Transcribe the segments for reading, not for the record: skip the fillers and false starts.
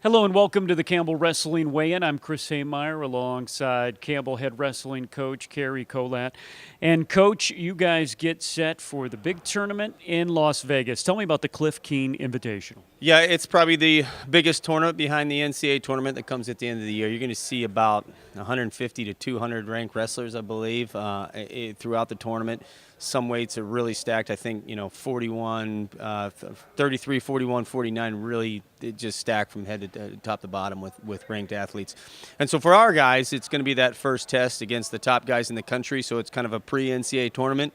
Hello and welcome to the Campbell Wrestling Weigh-In. I'm Chris Haymeyer alongside Campbell head wrestling coach Kerry Kolat. And coach, you guys get set for the big tournament in Las Vegas. Tell me about the Cliff Keen Invitational. Yeah, it's probably the biggest tournament behind the NCAA tournament that comes at the end of the year. You're going to see about 150 to 200 ranked wrestlers, I believe, throughout the tournament. Some weights are really stacked. I think, 41, 33, 41, 49 really just stacked from head to top to bottom with ranked athletes. And so for our guys, it's going to be that first test against the top guys in the country. So it's kind of a pre-NCAA tournament.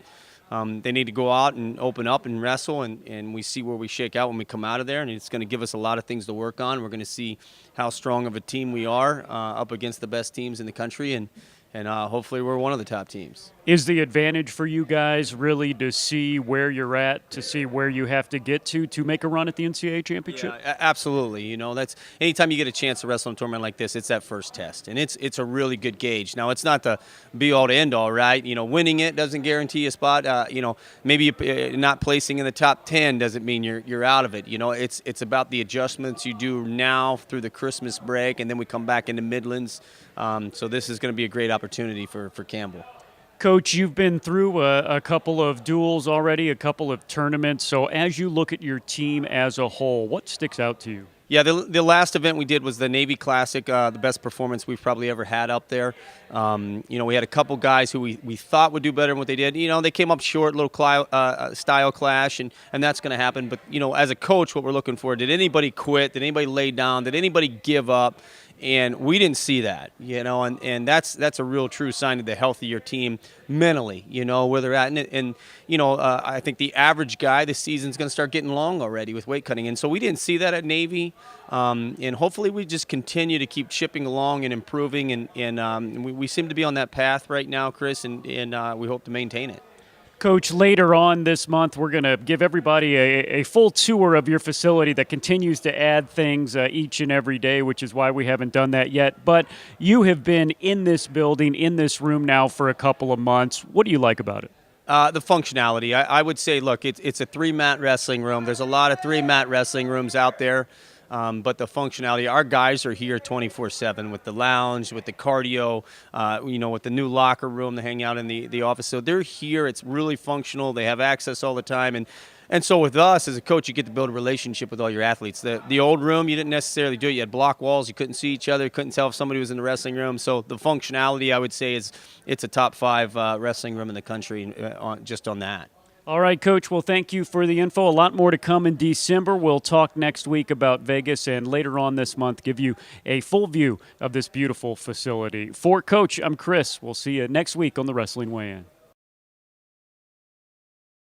They need to go out and open up and wrestle, and we see where we shake out when we come out of there, and it's going to give us a lot of things to work on. We're going to see how strong of a team we are up against the best teams in the country, and hopefully we're one of the top teams. Is the advantage for you guys really to see where you're at, to see where you have to get to make a run at the NCAA championship? Yeah, absolutely. That's anytime you get a chance to wrestle in a tournament like this, it's that first test, and it's a really good gauge. Now, it's not the be-all to end-all, right? Winning it doesn't guarantee a spot. Maybe not placing in the top 10 doesn't mean you're out of it. It's about the adjustments you do now through the Christmas break, and then we come back into Midlands. So this is going to be a great opportunity for Campbell. Coach, you've been through a couple of duels already, a couple of tournaments. So as you look at your team as a whole, what sticks out to you? Yeah, the last event we did was the Navy Classic, the best performance we've probably ever had up there. We had a couple guys who we thought would do better than what they did. They came up short, little style clash, and that's going to happen. But, as a coach, what we're looking for, did anybody quit? Did anybody lay down? Did anybody give up? And we didn't see that, and that's a real true sign of the health of your team mentally, where they're at. And I think the average guy this season's going to start getting long already with weight cutting. And so we didn't see that at Navy. And hopefully we just continue to keep chipping along and improving. And we seem to be on that path right now, Chris, and we hope to maintain it. Coach, later on this month, we're going to give everybody a full tour of your facility that continues to add things each and every day, which is why we haven't done that yet. But you have been in this building, in this room now for a couple of months. What do you like about it? The functionality. I would say, look, it's a three-mat wrestling room. There's a lot of three-mat wrestling rooms out there. But the functionality, our guys are here 24/7 with the lounge, with the cardio, with the new locker room to hang out in the office. So they're here. It's really functional. They have access all the time. And so with us as a coach, you get to build a relationship with all your athletes. The old room, you didn't necessarily do it. You had block walls. You couldn't see each other. You couldn't tell if somebody was in the wrestling room. So the functionality, I would say, it's a top 5 wrestling room in the country just on that. All right, Coach. Well, thank you for the info. A lot more to come in December. We'll talk next week about Vegas and later on this month give you a full view of this beautiful facility. For Coach, I'm Chris. We'll see you next week on the Wrestling Weigh-In.